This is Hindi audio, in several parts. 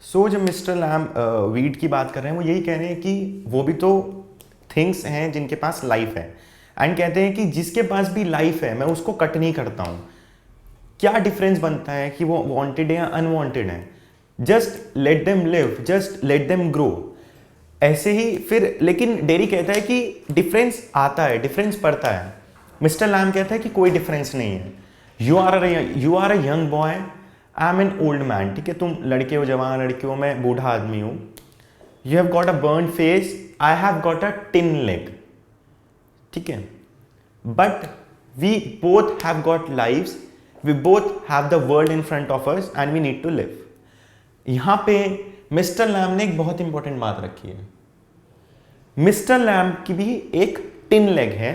सो जब मिस्टर लैम वीड की बात कर रहे हैं, वो यही कह रहे हैं कि वो भी तो थिंग्स हैं जिनके पास लाइफ है, एंड कहते हैं कि जिसके पास भी लाइफ है मैं उसको कट नहीं करता हूँ। क्या डिफरेंस बनता है कि वो वांटेड है या अनवांटेड है? Just let them live, just let them grow. ऐसे ही फिर लेकिन डेरी कहता है कि डिफरेंस आता है, डिफरेंस पड़ता है। मिस्टर लैम कहता है कि कोई डिफरेंस नहीं है। You are a young boy, I am an old man. ठीक है, तुम लड़के हो, जवान लड़के हो, मैं बूढ़ा आदमी हूँ। You have got a burn face, I have got a tin leg. ठीक है, but we both have got lives, we both have the world in front of us and we need to live. यहां पे मिस्टर लैम ने एक बहुत इंपॉर्टेंट बात रखी है। मिस्टर लैम की भी एक टिन लेग है,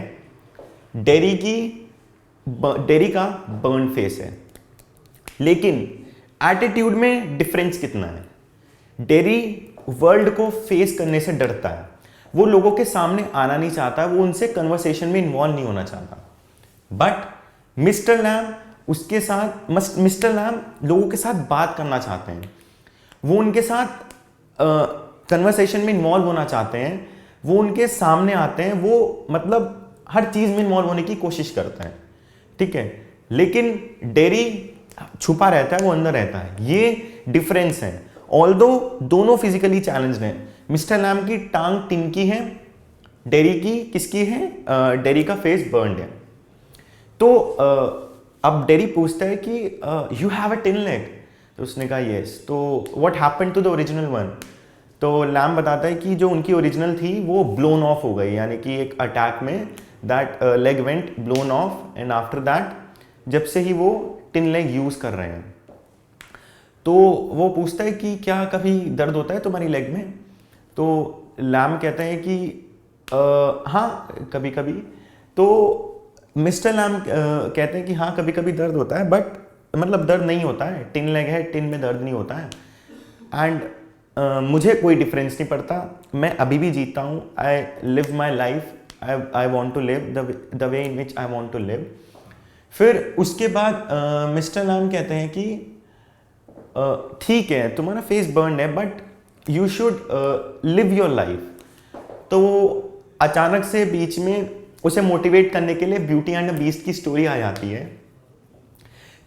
डेरी का बर्न फेस है, लेकिन एटीट्यूड में डिफरेंस कितना है? डेरी वर्ल्ड को फेस करने से डरता है, वो लोगों के सामने आना नहीं चाहता, वो उनसे कन्वर्सेशन में इन्वॉल्व नहीं होना चाहता। बट मिस्टर लैम उसके साथ मिस्टर लैम लोगों के साथ बात करना चाहते हैं, वो उनके साथ कन्वर्सेशन में इन्वॉल्व होना चाहते हैं, वो उनके सामने आते हैं, वो मतलब हर चीज़ में इन्वॉल्व होने की कोशिश करते हैं। ठीक है, लेकिन डेरी छुपा रहता है, वो अंदर रहता है। ये डिफरेंस है। ऑल्दो दोनों फिजिकली चैलेंज्ड हैं। मिस्टर लैम की टांग टिनकी है, डेरी की किसकी है? डेरी का फेस बर्न्ड है। तो अब डेरी पूछता है कि you have a tin leg? तो उसने कहा यस। तो what happened to the original one? तो लैम बताता है कि जो उनकी ओरिजिनल थी वो ब्लोन ऑफ हो गई, यानी कि एक अटैक में that leg went blown of, and after that जब से ही वो टिन लेग यूज़ कर रहे हैं। तो वो पूछता है कि क्या कभी दर्द होता है तुम्हारी लेग में? तो लैम कहते हैं कि हाँ कभी कभी। तो मिस्टर लैम कहते हैं कि हाँ कभी कभी दर्द होता है, बट मतलब दर्द नहीं होता है, टिन लेग है, टिन में दर्द नहीं होता है, एंड मुझे कोई डिफरेंस नहीं पड़ता, मैं अभी भी जीता हूँ। I live my life, I want to live the way in which I want to live. फिर उसके बाद मिस्टर लैम कहते हैं कि ठीक है तुम्हारा फेस बर्न है, but you should live your life. तो वो अचानक से बीच में उसे मोटिवेट करने के लिए ब्यूटी एंड द बीस्ट की स्टोरी आ जाती है।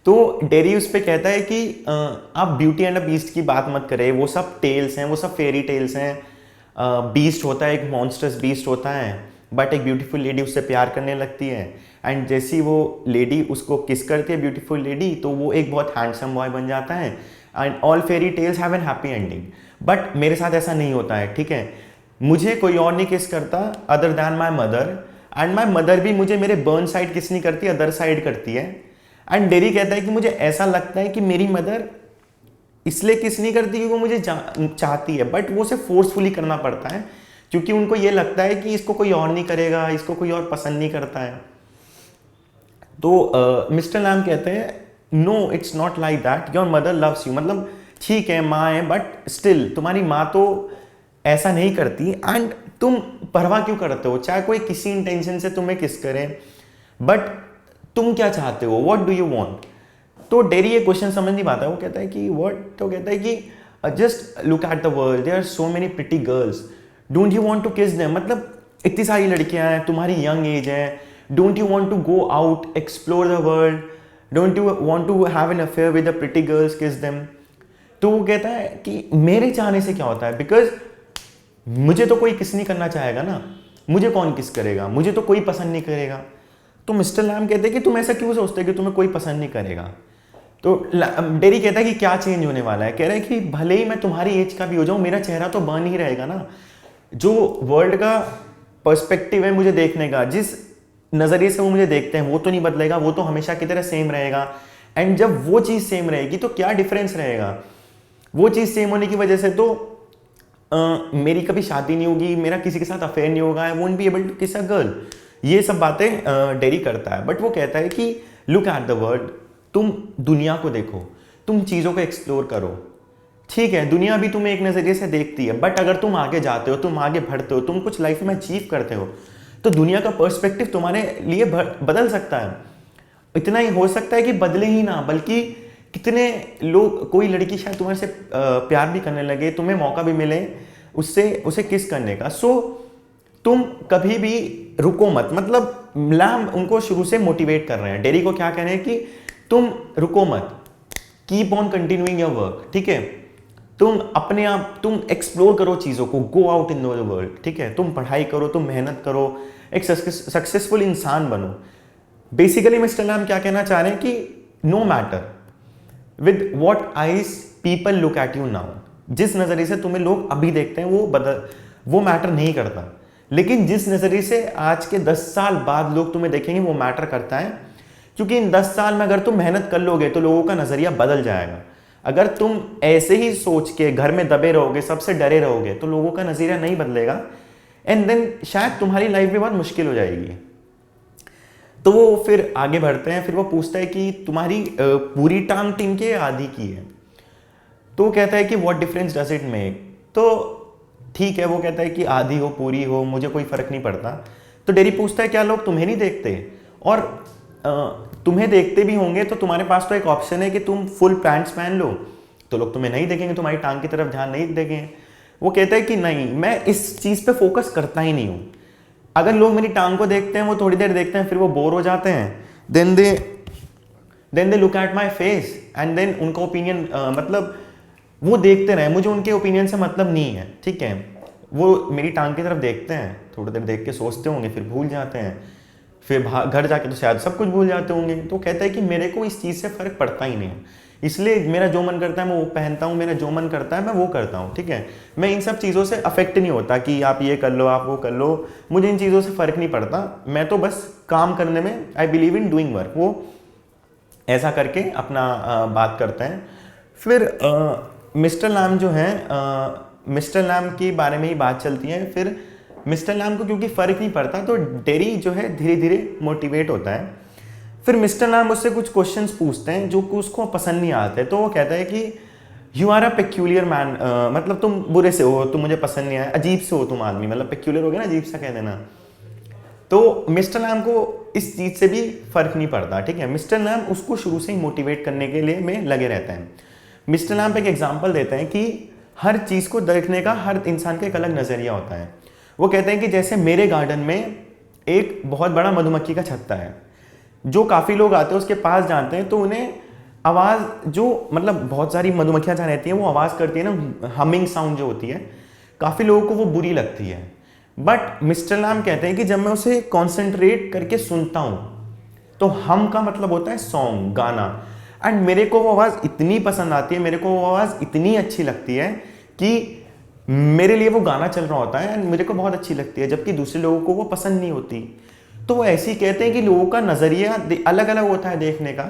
तो डेरी उस पर कहता है कि आप ब्यूटी एंड द बीस्ट की बात मत करें, वो सब टेल्स हैं, वो सब फेरी टेल्स हैं। बीस्ट होता है, एक मॉन्स्टर्स बीस्ट होता है, बट एक ब्यूटीफुल लेडी उससे प्यार करने लगती है, एंड जैसी वो लेडी उसको किस करती है ब्यूटीफुल लेडी, तो वो एक बहुत हैंडसम बॉय बन जाता है, and all fairy tales have an happy ending. But मेरे साथ ऐसा नहीं होता है। ठीक है, मुझे कोई और नहीं किस करता other than my mother, and my mother भी मुझे मेरे बर्न साइड किस नहीं करती, अदर साइड करती है। एंड डेरी कहता है कि मुझे ऐसा लगता है कि मेरी मदर इसलिए किस नहीं करती क्योंकि वो मुझे चाहती है, बट वो उसे फोर्सफुली करना पड़ता है क्योंकि उनको ये लगता है कि इसको कोई और नहीं करेगा, इसको कोई और पसंद नहीं करता है। तो मिस्टर लैम कहते हैं no it's not like that, your mother loves you. मतलब ठीक है माँ है, बट स्टिल तुम्हारी माँ तो ऐसा नहीं करती, एंड तुम परवाह क्यों करते हो, चाहे कोई किसी इंटेंशन से तुम्हें किस करे, बट तुम क्या चाहते हो, व्हाट डू यू वांट? तो डेरी ये क्वेश्चन समझ नहीं पाता, वो कहता है कि व्हाट, तो कहता है कि just look at the world, there are so many pretty girls, don't you want to kiss them? मतलब इतनी सारी लड़कियां हैं, तुम्हारी यंग एज है, don't you want to go out explore the world, don't you want to have an affair with the pretty girls, kiss them? तो वो कहता है कि मेरे चाहने से क्या होता है, बिकॉज मुझे तो कोई किस नहीं करना चाहेगा ना, मुझे कौन किस करेगा, मुझे तो कोई पसंद नहीं करेगा। तो मिस्टर लैम कहते हैं कि तुम ऐसा क्यों सोचते हो कि तुम्हें कोई पसंद नहीं करेगा? तो डेरी कहता है कि क्या चेंज होने वाला है? कह रहा है कि भले ही मैं तुम्हारी एज का भी हो जाऊं, मेरा चेहरा तो बन ही रहेगा ना। जो वर्ल्ड का पर्सपेक्टिव है मुझे देखने का, जिस नज़रिए से वो मुझे देखते हैं, वो तो नहीं बदलेगा, वो तो हमेशा की तरह सेम रहेगा। एंड जब वो चीज़ सेम रहेगी तो क्या डिफरेंस रहेगा? वो चीज़ सेम होने की वजह से तो मेरी कभी शादी नहीं होगी, मेरा किसी के साथ अफेयर नहीं होगा, I won't be able to kiss a girl. ये सब बातें डेरी करता है, बट वो कहता है कि लुक एट द वर्ल्ड, तुम दुनिया को देखो, तुम चीज़ों को एक्सप्लोर करो। ठीक है, दुनिया भी तुम्हें एक नज़रिए से देखती है, बट अगर तुम आगे जाते हो, तुम आगे बढ़ते हो, तुम कुछ लाइफ में अचीव करते हो, तो दुनिया का पर्सपेक्टिव तुम्हारे लिए बदल सकता है। इतना ही हो सकता है कि बदले ही ना, बल्कि कितने लोग, कोई लड़की शायद तुम्हारे से प्यार भी करने लगे, तुम्हें मौका भी मिले उससे उसे किस करने का, सो तुम कभी भी रुको मत। मतलब लैम उनको शुरू से मोटिवेट कर रहे हैं, डेरी को क्या कह रहे हैं कि तुम रुको मत, keep on continuing your work, ठीक है। तुम अपने आप तुम एक्सप्लोर करो चीज़ों को, go out in the world, ठीक है। तुम पढ़ाई करो, तुम मेहनत करो, एक सक्सेसफुल इंसान बनो। बेसिकली मिस्टर लैम क्या कहना चाह रहे हैं कि no matter with what eyes people look at you now, जिस नज़रिए से तुम्हें लोग अभी देखते हैं वो मैटर नहीं करता, लेकिन जिस नज़रिए से आज के 10 साल बाद लोग तुम्हें देखेंगे वो मैटर करता है। क्योंकि इन 10 साल में अगर तुम मेहनत कर लोगे तो लोगों का नज़रिया बदल जाएगा। अगर तुम ऐसे ही सोच के घर में दबे रहोगे, सबसे डरे रहोगे, तो लोगों का नज़रिया नहीं बदलेगा, एंड देन शायद तुम्हारी लाइफ भी बहुत मुश्किल हो जाएगी। तो वो फिर आगे बढ़ते हैं, फिर वो पूछता है कि तुम्हारी पूरी टांग टीम के आधी की है। तो वो कहता है कि what difference does it make. तो ठीक है, वो कहता है कि आधी हो पूरी हो मुझे कोई फ़र्क नहीं पड़ता। तो डेरी पूछता है क्या लोग तुम्हें नहीं देखते, और तुम्हें देखते भी होंगे तो तुम्हारे पास तो एक ऑप्शन है कि तुम फुल पैंट्स पहन लो, तो लोग तुम्हें नहीं देखेंगे, तुम्हारी टांग की तरफ ध्यान नहीं देंगे। वो कहता है कि नहीं, मैं इस चीज़ पे फोकस करता ही नहीं हूँ। अगर लोग मेरी टांग को देखते हैं, वो थोड़ी देर देखते हैं, फिर वो बोर हो जाते हैं, then they look at my face and then उनका ओपिनियन, मतलब वो देखते रहे, मुझे उनके ओपिनियन से मतलब नहीं है, ठीक है। वो मेरी टांग की तरफ देखते हैं, थोड़ी देर देख के सोचते होंगे, फिर भूल जाते हैं, फिर घर जाके तो शायद सब कुछ भूल जाते होंगे। तो कहता है कि मेरे को इस चीज़ से फ़र्क पड़ता ही नहीं है, इसलिए मेरा जो मन करता है मैं वो पहनता हूँ, मेरा जो मन करता है मैं वो करता हूँ, ठीक है। मैं इन सब चीज़ों से अफेक्ट नहीं होता कि आप ये कर लो, आप वो कर लो, मुझे इन चीज़ों से फ़र्क नहीं पड़ता। मैं तो बस काम करने में, I believe in doing work. वो ऐसा करके अपना बात करते हैं। फिर मिस्टर लैम जो हैं, मिस्टर लैम के बारे में ही बात चलती है। फिर मिस्टर लैम को क्योंकि फ़र्क नहीं पड़ता, तो डेरी जो है धीरे धीरे मोटिवेट होता है। फिर मिस्टर लैम उससे कुछ क्वेश्चंस पूछते हैं जो कि उसको पसंद नहीं आते। तो वो कहता है कि you are a peculiar man, मतलब तुम बुरे से हो, तुम मुझे पसंद नहीं आया, अजीब से हो तुम आदमी, मतलब पेक्यूलियर हो गया ना, अजीब सा कह देना। तो मिस्टर लैम को इस चीज़ से भी फ़र्क नहीं पड़ता, ठीक है। मिस्टर लैम उसको शुरू से ही मोटिवेट करने के लिए में लगे रहते हैं। मिस्टर लैम एक एग्जाम्पल देते हैं कि हर चीज़ को देखने का हर इंसान का एक अलग नज़रिया होता है। वो कहते हैं कि जैसे मेरे गार्डन में एक बहुत बड़ा मधुमक्खी का छत्ता है, जो काफ़ी लोग आते हैं उसके पास जानते हैं, तो उन्हें आवाज़ जो, मतलब बहुत सारी मधुमक्खियाँ जहाँ रहती हैं वो आवाज़ करती है ना, हमिंग साउंड जो होती है, काफ़ी लोगों को वो बुरी लगती है। बट मिस्टर लैम कहते हैं कि जब मैं उसे कॉन्सेंट्रेट करके सुनता हूँ, तो हम का मतलब होता है सॉन्ग, गाना, एंड मेरे को वो आवाज़ इतनी पसंद आती है, मेरे को वो आवाज़ इतनी अच्छी लगती है कि मेरे लिए वो गाना चल रहा होता है एंड मेरे को बहुत अच्छी लगती है, जबकि दूसरे लोगों को वो पसंद नहीं होती। तो वो ऐसे ही कहते हैं कि लोगों का नज़रिया अलग अलग होता है देखने का,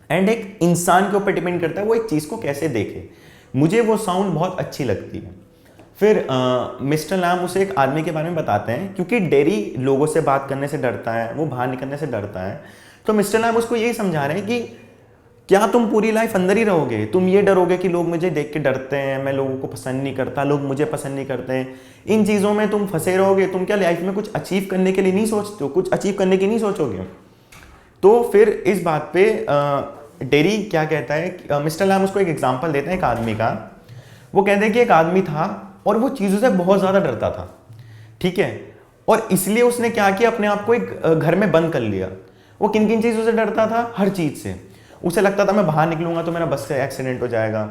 एंड एक इंसान के ऊपर डिपेंड करता है वो एक चीज़ को कैसे देखे। मुझे वो साउंड बहुत अच्छी लगती है। फिर मिस्टर लैम उसे एक आदमी के बारे में बताते हैं, क्योंकि डेरी लोगों से बात करने से डरता है, वो बाहर निकलने से डरता है। तो मिस्टर लैम उसको यही समझा रहे हैं कि क्या तुम पूरी लाइफ अंदर ही रहोगे, तुम ये डरोगे कि लोग मुझे देख के डरते हैं, मैं लोगों को पसंद नहीं करता, लोग मुझे पसंद नहीं करते हैं, इन चीज़ों में तुम फंसे रहोगे, तुम क्या लाइफ में कुछ अचीव करने के लिए नहीं सोचते हो, कुछ अचीव करने की नहीं सोचोगे। तो फिर इस बात पे डेरी क्या कहता है, मिस्टर लैम उसको एक एग्जाम्पल देते हैं एक आदमी का। वो कहते हैं कि एक आदमी था और वो चीज़ों से बहुत ज़्यादा डरता था, ठीक है, और इसलिए उसने क्या किया, अपने आप को एक घर में बंद कर लिया। वो किन किन चीज़ों से डरता था, हर चीज़ से। उसे लगता था मैं बाहर निकलूंगा तो मेरा बस से एक्सीडेंट हो जाएगा,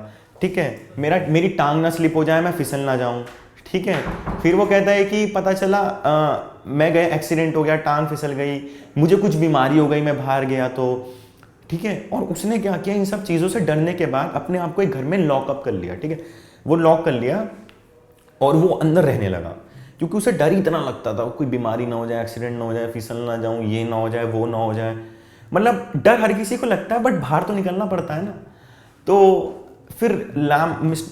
ठीक है, मेरी टांग ना स्लिप हो जाए, मैं फिसल ना जाऊं, ठीक है। फिर वो कहता है कि पता चला मैं गया, एक्सीडेंट हो गया, टांग फिसल गई, मुझे कुछ बीमारी हो गई, मैं बाहर गया तो, ठीक है। और उसने क्या किया, इन सब चीज़ों से डरने के बाद अपने आप को एक घर में लॉकअप कर लिया, ठीक है, वो लॉक कर लिया और वो अंदर रहने लगा, क्योंकि उसे डर ही इतना लगता था, कोई बीमारी ना हो जाए, एक्सीडेंट ना हो जाए, फिसल ना जाऊँ, ये ना हो जाए, वो ना हो जाए। मतलब डर हर किसी को लगता है, बट बाहर तो निकलना पड़ता है ना। तो फिर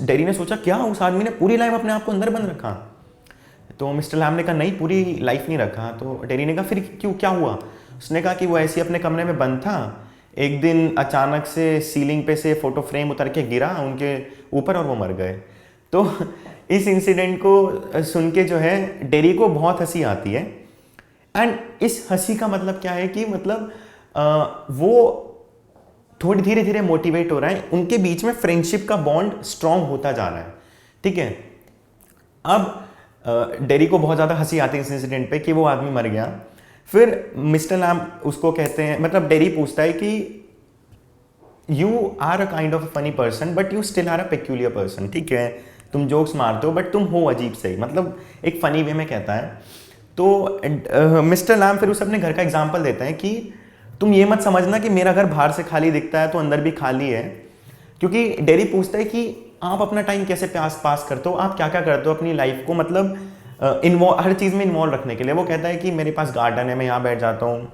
डेरी ने सोचा क्या उस आदमी ने पूरी लाइफ अपने आप को अंदर बंद रखा। तो मिस्टर लैम ने कहा नहीं, पूरी लाइफ नहीं रखा। तो डेरी ने कहा फिर क्यों, क्या हुआ। उसने कहा कि वो ऐसे ही अपने कमरे में बंद था, एक दिन अचानक से सीलिंग पे से फोटो फ्रेम उतर के गिरा उनके ऊपर और वो मर गए। तो इस इंसिडेंट को सुन के जो है डेरी को बहुत हंसी आती है। एंड इस हंसी का मतलब क्या है कि मतलब वो थोड़ी धीरे धीरे मोटिवेट हो रहा है, उनके बीच में फ्रेंडशिप का बॉन्ड स्ट्रांग होता जा रहा है, ठीक है। अब डेरी को बहुत ज़्यादा हंसी आती है इस इंसिडेंट पे कि वो आदमी मर गया। फिर मिस्टर लैम उसको कहते हैं, मतलब डेरी पूछता है कि you are a kind of a funny person but you still are a peculiar person, ठीक है, तुम जोक्स मारते हो बट तुम हो अजीब से ही, मतलब एक फनी वे में कहता है। तो मिस्टर लैम फिर उसे अपने घर का एग्जाम्पल देता है कि तुम ये मत समझना कि मेरा घर बाहर से खाली दिखता है तो अंदर भी खाली है, क्योंकि डेरी पूछता है कि आप अपना टाइम कैसे पास करते हो, आप क्या क्या करते हो अपनी लाइफ को, मतलब हर चीज़ में इन्वॉल्व रखने के लिए। वो कहता है कि मेरे पास गार्डन है, मैं यहाँ बैठ जाता हूँ,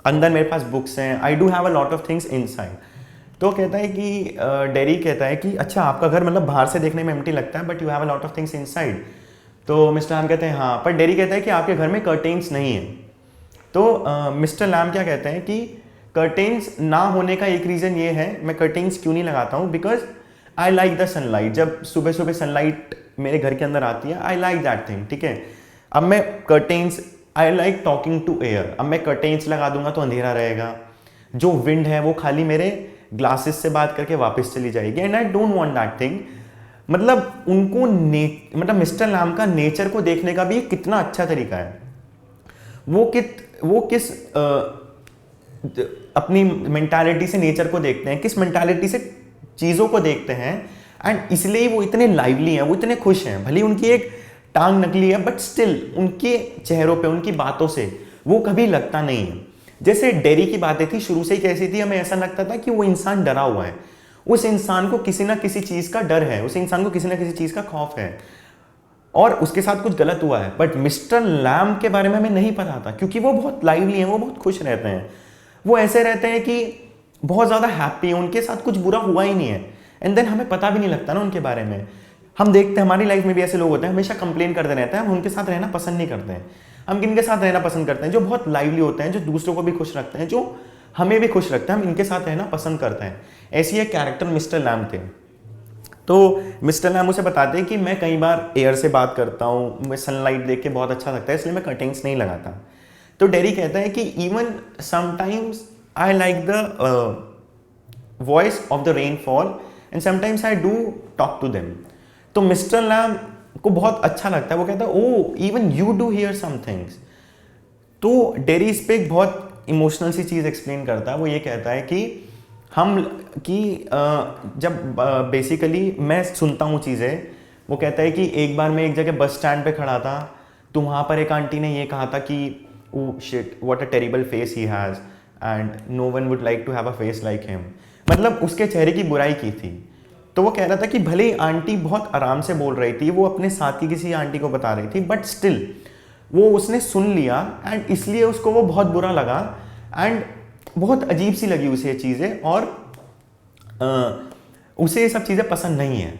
अंदर मेरे पास बुक्स हैं, I do have a lot of things inside. तो कहता है कि डेरी कहता है कि अच्छा आपका घर मतलब बाहर से देखने में एम्प्टी लगता है but you have a lot of things inside. तो मिस्टर लैम कहते हैं हाँ, पर डेरी कहता है कि आपके घर में कर्टेन्स नहीं है। तो मिस्टर लैम क्या कहते हैं कि कर्टेन्स ना होने का एक रीज़न ये है, मैं कर्टेन्स क्यों नहीं लगाता हूँ, because I like the sunlight. जब सुबह सुबह सनलाइट मेरे घर के अंदर आती है, आई लाइक दैट थिंग, ठीक है। अब मैं curtains, I like talking to air, अब मैं कर्टेन्स लगा दूंगा तो अंधेरा रहेगा, जो विंड है वो खाली मेरे ग्लासेस से बात करके वापस चली जाएगी, and I don't want that thing. मतलब उनको मतलब मिस्टर लैम का नेचर को देखने का भी कितना अच्छा तरीका है। वो किस अपनी मेंटालिटी से नेचर को देखते हैं, किस मेंटालिटी से चीज़ों को देखते हैं, एंड इसलिए वो इतने लाइवली हैं, वो इतने खुश हैं। भले उनकी एक टांग नकली है बट स्टिल उनके चेहरों पे, उनकी बातों से वो कभी लगता नहीं है। जैसे डेरी की बातें थी, शुरू से ही कैसी थी, हमें ऐसा लगता था कि वो इंसान डरा हुआ है, उस इंसान को किसी ना किसी चीज़ का डर है, उस इंसान को किसी ना किसी चीज़ का खौफ है और उसके साथ कुछ गलत हुआ है। बट मिस्टर लैम के बारे में हमें नहीं पता था, क्योंकि वो बहुत लाइवली हैं, वो बहुत खुश रहते हैं, वो ऐसे रहते हैं कि बहुत ज़्यादा हैप्पी हैं, उनके साथ कुछ बुरा हुआ ही नहीं है। एंड देन हमें पता भी नहीं लगता ना उनके बारे में। हम देखते हैं हमारी लाइफ में भी ऐसे लोग होते हैं, हमेशा कंप्लेन करते रहते हैं, हम उनके साथ रहना पसंद नहीं करते हैं। हम किनके साथ रहना पसंद करते हैं? जो बहुत लाइवली होते हैं, जो दूसरों को भी खुश रखते हैं, जो हमें भी खुश रखते हैं, हम इनके साथ रहना पसंद करते हैं। ऐसी एक कैरेक्टर मिस्टर लैम थे। तो मिस्टर लैम उसे बताते हैं कि मैं कई बार एयर से बात करता हूँ, मैं सनलाइट देख के बहुत अच्छा लगता है, इसलिए मैं कर्टेन्स नहीं लगाता। तो डेरी कहता है कि even sometimes I like the voice of the rainfall and sometimes I do talk to them. तो मिस्टर लैम को बहुत अच्छा लगता है, वो कहता है oh even you do hear some things. तो डेरी इस पे एक बहुत इमोशनल सी चीज़ एक्सप्लेन करता है। वो ये कहता है कि जब बेसिकली मैं सुनता हूँ चीज़ें, वो कहता है कि एक बार मैं एक जगह बस स्टैंड पे खड़ा था, तो वहाँ पर एक आंटी ने ये कहा था कि oh shit what a terrible face he has and no one would like to have a face like him. मतलब उसके चेहरे की बुराई की थी। तो वो कह रहा था कि भले ही आंटी बहुत आराम से बोल रही थी, वो अपने साथ की किसी आंटी को बता रही थी, बट स्टिल वो उसने सुन लिया एंड इसलिए उसको वो बहुत बुरा लगा एंड बहुत अजीब सी लगी उसे ये चीज़ें, और उसे ये सब चीज़ें पसंद नहीं है।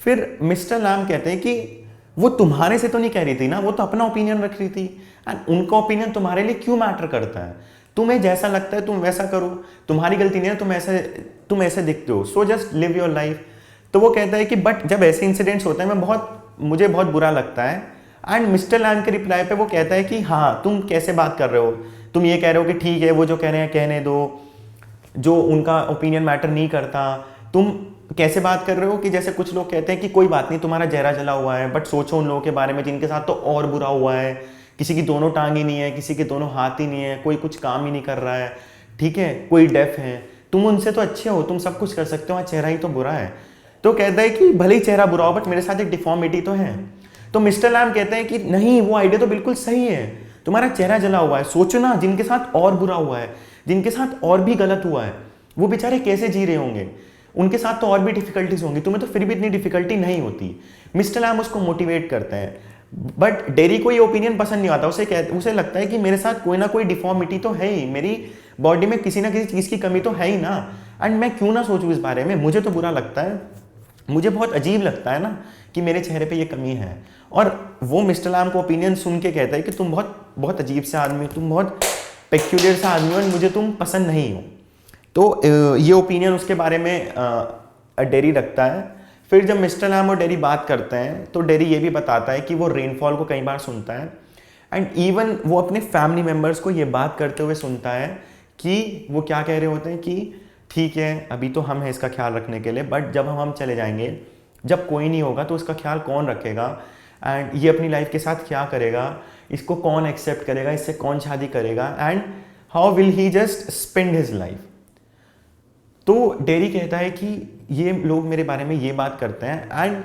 फिर मिस्टर लैम कहते हैं कि वो तुम्हारे से तो नहीं कह रही थी ना, वो तो अपना ओपिनियन रख रही थी, एंड उनका ओपिनियन तुम्हारे लिए क्यों मैटर करता है? तुम्हें जैसा लगता है तुम वैसा करो, तुम्हारी गलती नहीं है, तुम ऐसे दिखते हो, so just live your life. तो वो कहता है कि बट जब ऐसे इंसिडेंट्स होते हैं मुझे बहुत बुरा लगता है। एंड मिस्टर लैम के रिप्लाई पे वो कहता है कि हाँ तुम कैसे बात कर रहे हो, तुम ये कह रहे हो कि ठीक है वो जो कह रहे हैं कहने दो, जो उनका ओपिनियन मैटर नहीं करता। तुम कैसे बात कर रहे हो कि जैसे कुछ लोग कहते हैं कि कोई बात नहीं तुम्हारा चेहरा जला हुआ है, बट सोचो उन लोगों के बारे में जिनके साथ तो और बुरा हुआ है, किसी की दोनों टांग ही नहीं है, किसी के दोनों हाथ ही नहीं है, कोई कुछ काम ही नहीं कर रहा है, ठीक है, कोई डेफ है, तुम उनसे तो अच्छे हो, तुम सब कुछ कर सकते हो, चेहरा ही तो बुरा है। तो कहता है कि भले ही चेहरा बुरा हो बट मेरे साथ एक डिफॉर्मिटी तो है। तो मिस्टर लैम कहते हैं कि नहीं, वो आइडिया तो बिल्कुल सही है, तुम्हारा चेहरा जला हुआ है, सोचो ना जिनके साथ और बुरा हुआ है, जिनके साथ और भी गलत हुआ है, वो बेचारे कैसे जी रहे होंगे, उनके साथ तो और भी डिफिकल्टीज होंगी, तुम्हें तो फिर भी इतनी डिफिकल्टी नहीं होती। मिस्टर लैम उसको मोटिवेट करते हैं। बट डेरी को ये ओपिनियन पसंद नहीं आता, उसे लगता है कि मेरे साथ कोई ना कोई डिफॉर्मिटी तो है ही, मेरी बॉडी में किसी ना किसी चीज़ की कमी तो है ही ना, एंड मैं क्यों ना सोचूं इस बारे में, मुझे तो बुरा लगता है, मुझे बहुत अजीब लगता है ना कि मेरे चेहरे पे ये कमी है। और वो मिस्टर लैम को ओपिनियन सुन के कहता है कि तुम बहुत अजीब से आदमी हो, तुम बहुत पेक्यूलियर सा आदमी हो, मुझे तुम पसंद नहीं हो। तो ये ओपिनियन उसके बारे में डेरी रखता है। फिर जब मिस्टर लैम और डेरी बात करते हैं तो डेरी ये भी बताता है कि वो रेनफॉल को कई बार सुनता है, एंड इवन वो अपने फैमिली मेम्बर्स को ये बात करते हुए सुनता है कि वो क्या कह रहे होते हैं कि ठीक है अभी तो हम हैं इसका ख्याल रखने के लिए, बट जब हम चले जाएंगे, जब कोई नहीं होगा तो उसका ख्याल कौन रखेगा, एंड ये अपनी लाइफ के साथ क्या करेगा, इसको कौन एक्सेप्ट करेगा, इससे कौन शादी करेगा, and how will he just spend his life. तो डेरी कहता है कि ये लोग मेरे बारे में ये बात करते हैं, एंड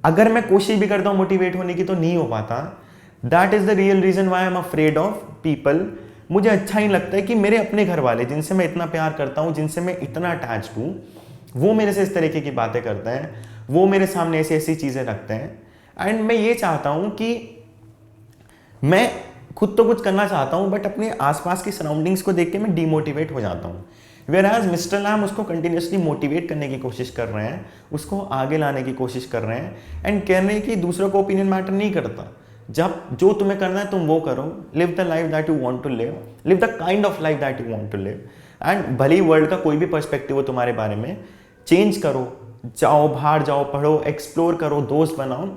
अगर मैं कोशिश भी करता हूँ मोटिवेट होने की तो नहीं हो पाता। That is the real reason why I am afraid of people. मुझे अच्छा ही लगता है कि मेरे अपने घर वाले जिनसे मैं इतना प्यार करता हूँ, जिनसे मैं इतना अटैच्ड हूँ, वो मेरे से इस तरीके की बातें करते हैं, वो मेरे सामने ऐसी ऐसी चीज़ें रखते हैं। एंड मैं ये चाहता हूँ कि मैं खुद तो कुछ करना चाहता हूँ, बट अपने आसपास की सराउंडिंग्स को देख के मैं डीमोटिवेट हो जाता हूँ। वेयर एज मिस्टर लैम उसको कंटिन्यूसली मोटिवेट करने की कोशिश कर रहे हैं, उसको आगे लाने की कोशिश कर रहे हैं, एंड कह रहे हैं कि दूसरों को ओपिनियन मैटर नहीं करता। जब जो तुम्हें करना है तुम वो करो, live the life that you want to live, live the kind of life that you want to live, and भले ही वर्ल्ड का कोई भी पर्सपेक्टिव हो तुम्हारे बारे में, चेंज करो, जाओ बाहर जाओ, पढ़ो, एक्सप्लोर करो, दोस्त बनाओ,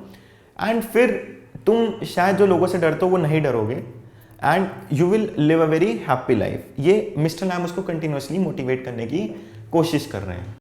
एंड फिर तुम शायद जो लोगों से डरते हो वो नहीं डरोगे, and you will live a very happy life. ये मिस्टर लैम उसको कंटिन्यूसली मोटिवेट करने की कोशिश कर रहे हैं।